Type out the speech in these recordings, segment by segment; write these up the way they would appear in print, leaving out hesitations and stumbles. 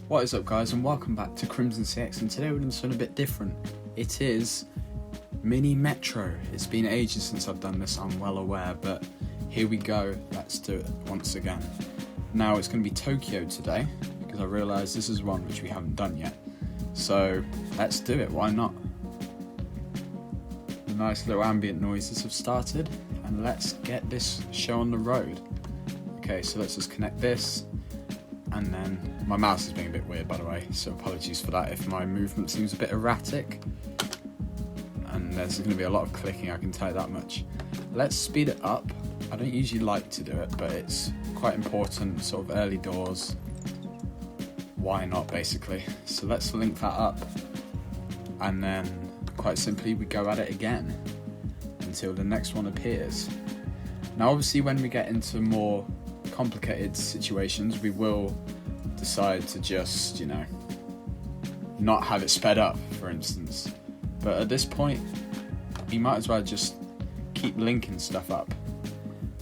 What is up, guys, and welcome back to CrimsonCX, and today we're doing something a bit different. It is Mini Metro. It's been ages since I've done this, I'm well aware, but here we go, let's do it once again. Now it's going to be Tokyo today, because I realise this is one which we haven't done yet. So let's do it, why not? The nice little ambient noises have started, and let's get this show on the road. Okay, so let's just connect this. And then my mouse is being a bit weird, by the way, so apologies for that if my movement seems a bit erratic. And there's going to be a lot of clicking, I can tell you that much. Let's speed it up. I don't usually like to do it, but it's quite important, sort of early doors. Why not, basically? So let's link that up. And then, quite simply, we go at it again until the next one appears. Now, obviously, when we get into more complicated situations, we will decide to just, not have it sped up, for instance. But at this point, you might as well just keep linking stuff up.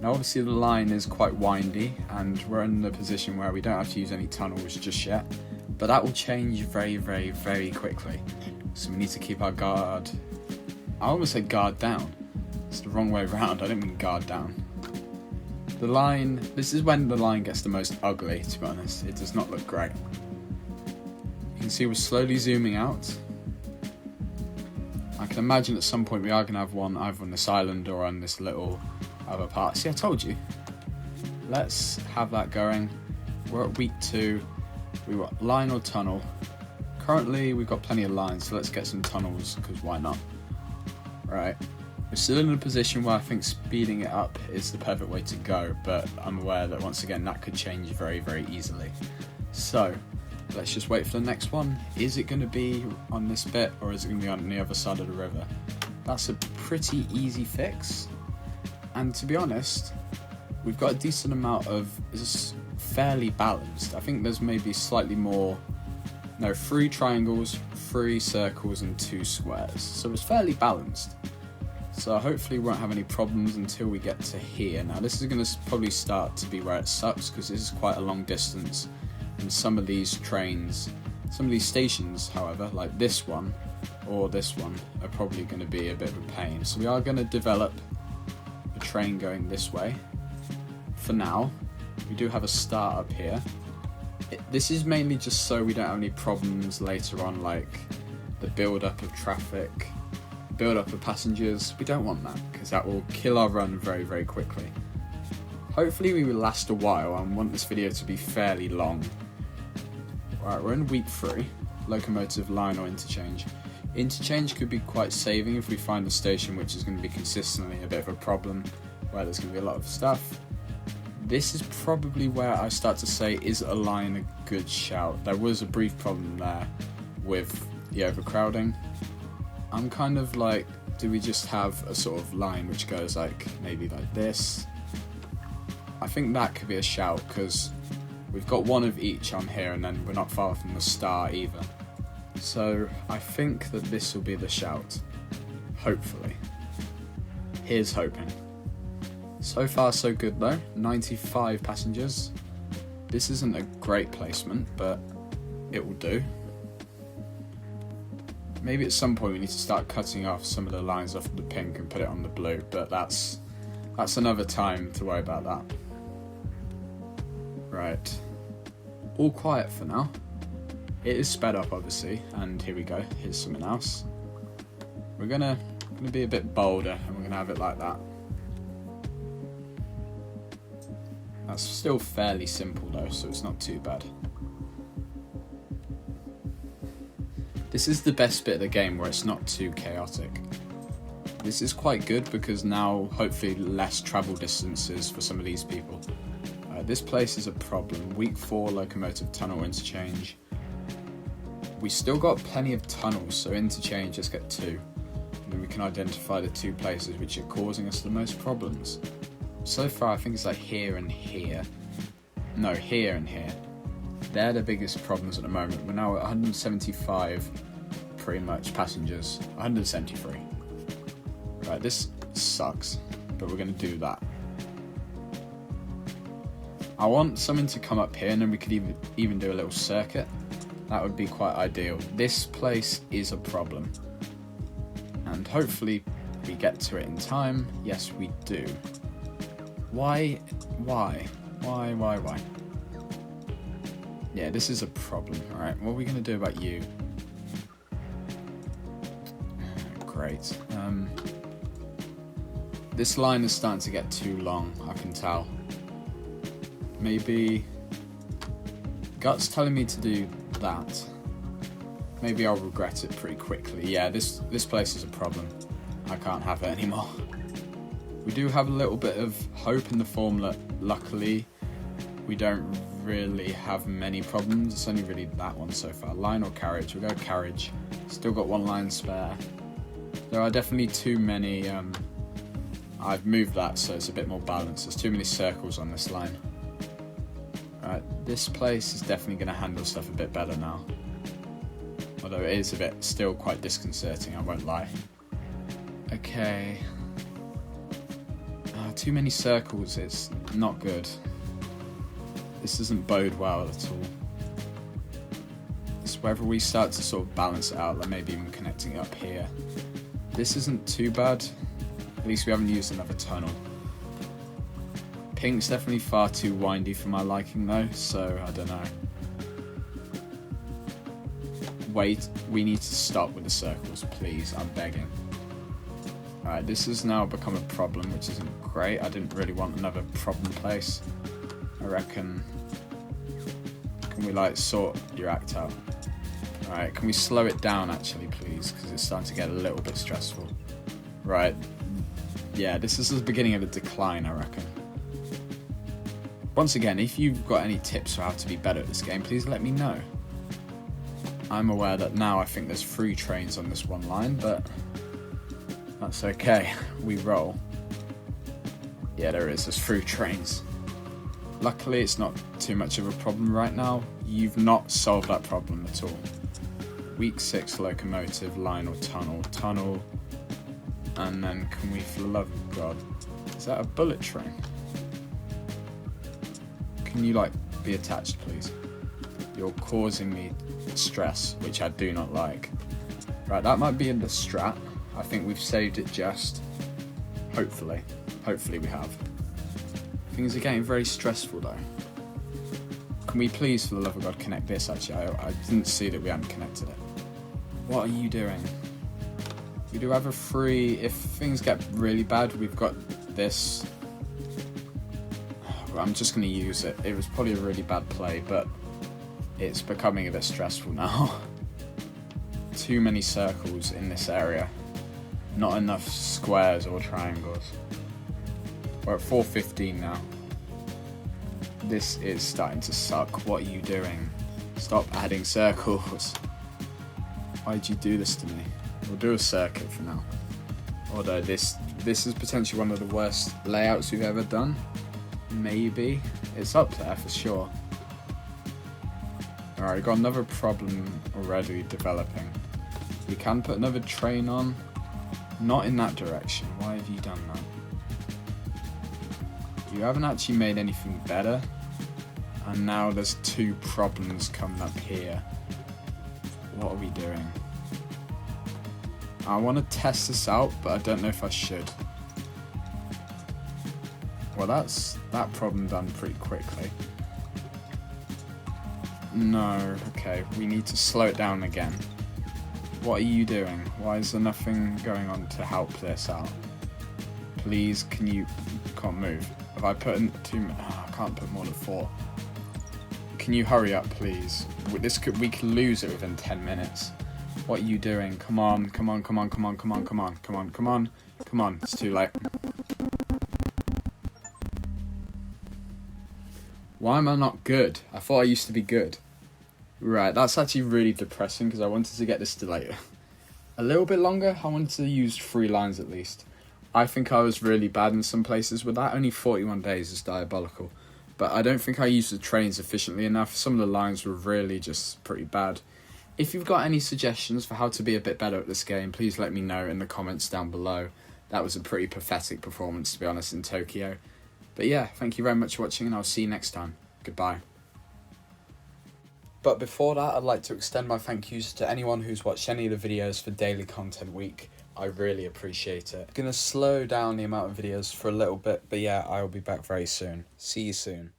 Now, obviously, the line is quite windy, and we're in the position where we don't have to use any tunnels just yet, but that will change very, very, very quickly. So we need to keep our guard. I almost said guard down. It's the wrong way around. I didn't mean guard down. The line, this is when the line gets the most ugly, to be honest. It does not look great. You can see we're slowly zooming out. I can imagine at some point we are going to have one either on this island or on this little other part. See, I told you. Let's have that going. We're at week 2. We've got line or tunnel. Currently we've got plenty of lines, so let's get some tunnels, because why not? Right. We're still in a position where I think speeding it up is the perfect way to go, but I'm aware that once again that could change very, very easily. So let's just wait for the next one. Is it going to be on this bit, or is it going to be on the other side of the river? That's a pretty easy fix, and to be honest, we've got a decent amount of, it's fairly balanced. I think there's maybe slightly more, 3 triangles, 3 circles and 2 squares, so it's fairly balanced. So hopefully we won't have any problems until we get to here. Now this is going to probably start to be where it sucks, because this is quite a long distance, and some of these trains, some of these stations, however, like this one or this one, are probably going to be a bit of a pain. So we are going to develop a train going this way. For now, we do have a start up here. This is mainly just so we don't have any problems later on, like the build-up of traffic, build up of passengers. We don't want that, because that will kill our run very, very quickly. Hopefully we will last a while. I want this video to be fairly long. Right, we're in week 3, locomotive, line or interchange. Interchange could be quite saving if we find a station which is going to be consistently a bit of a problem, where there's going to be a lot of stuff. This is probably where I start to say, is a line a good shout? There was a brief problem there with the overcrowding. I'm kind of like, do we just have a sort of line which goes like, maybe like this? I think that could be a shout, because we've got one of each on here, and then we're not far from the star either. So I think that this will be the shout, hopefully. Here's hoping. So far so good though, 95 passengers. This isn't a great placement, but it will do. Maybe at some point we need to start cutting off some of the lines off the pink and put it on the blue, but that's another time to worry about that. Right. All quiet for now. It is sped up, obviously, and here we go. Here's something else. We're gonna be a bit bolder, and we're gonna have it like that. That's still fairly simple though, so it's not too bad. This is the best bit of the game where it's not too chaotic. This is quite good, because now hopefully less travel distances for some of these people. This place is a problem. Week 4 locomotive tunnel interchange. We still got plenty of tunnels, so interchange, just get 2. And then we can identify the 2 places which are causing us the most problems. So far I think it's like here and here. No, here and here. They're the biggest problems at the moment. We're now at 175 pretty much passengers. 173. Right, this sucks, but we're going to do that. I want something to come up here, and then we could even do a little circuit. That would be quite ideal. This place is a problem. And hopefully we get to it in time. Yes, we do. Why? Yeah, this is a problem. Alright, what are we going to do about you? Great. This line is starting to get too long, I can tell. Maybe... Gut's telling me to do that. Maybe I'll regret it pretty quickly. Yeah, this place is a problem. I can't have it anymore. We do have a little bit of hope in the formula. Luckily, we don't really have many problems. It's only really that one so far. Line or carriage? We'll go carriage. Still got one line spare. There are definitely too many... I've moved that so it's a bit more balanced. There's too many circles on this line. Right, this place is definitely going to handle stuff a bit better now. Although it is a bit still quite disconcerting, I won't lie. Okay. Too many circles, it's not good. This doesn't bode well at all. It's whether we start to sort of balance it out, like maybe even connecting it up here. This isn't too bad. At least we haven't used another tunnel. Pink's definitely far too windy for my liking though, so I don't know. Wait, we need to stop with the circles, please, I'm begging. Alright, this has now become a problem, which isn't great. I didn't really want another problem place. I reckon... Can we, like, sort your act out? Alright, can we slow it down, actually, please? Because it's starting to get a little bit stressful. Right. Yeah, this is the beginning of a decline, I reckon. Once again, if you've got any tips for how to be better at this game, please let me know. I'm aware that now I think there's 3 trains on this one line, but... That's okay, we roll. Yeah, there's 3 trains. Luckily, it's not too much of a problem right now. You've not solved that problem at all. Week 6 locomotive, line or tunnel. Tunnel. And then can we, for the love of God... Is that a bullet train? Can you, like, be attached, please? You're causing me stress, which I do not like. Right, that might be in the strat. I think we've saved it just. Hopefully. Hopefully we have. Things are getting very stressful though. Can we please, for the love of God, connect this actually? I didn't see that we hadn't connected it. What are you doing? We do have a free... If things get really bad, we've got this. I'm just going to use it. It was probably a really bad play, but it's becoming a bit stressful now. Too many circles in this area. Not enough squares or triangles. We're at 4:15 now. This is starting to suck. What are you doing? Stop adding circles. Why'd you do this to me? We'll do a circuit for now. Although this is potentially one of the worst layouts we've ever done. Maybe. It's up there for sure. Alright, we've got another problem already developing. We can put another train on. Not in that direction. Why have you done that? You haven't actually made anything better. And now there's 2 problems coming up here. What are we doing? I want to test this out, but I don't know if I should. Well, that's that problem done pretty quickly. No, okay, we need to slow it down again. What are you doing? Why is there nothing going on to help this out? Please, can you... Can't move. Have I put in 2... Oh, I can't put more than 4. Can you hurry up, please? We could lose it within 10 minutes. What are you doing? Come on, come on, come on, come on, come on, come on, come on, come on, come on. It's too late. Why am I not good? I thought I used to be good. Right, that's actually really depressing because I wanted to get this delayed a little bit longer. I wanted to use 3 lines at least. I think I was really bad in some places with that. Only 41 days is diabolical. But I don't think I used the trains efficiently enough. Some of the lines were really just pretty bad. If you've got any suggestions for how to be a bit better at this game, please let me know in the comments down below. That was a pretty pathetic performance, to be honest, in Tokyo. But yeah, thank you very much for watching, and I'll see you next time. Goodbye. But before that, I'd like to extend my thank yous to anyone who's watched any of the videos for Daily Content Week. I really appreciate it. I'm gonna slow down the amount of videos for a little bit, but yeah, I will be back very soon. See you soon.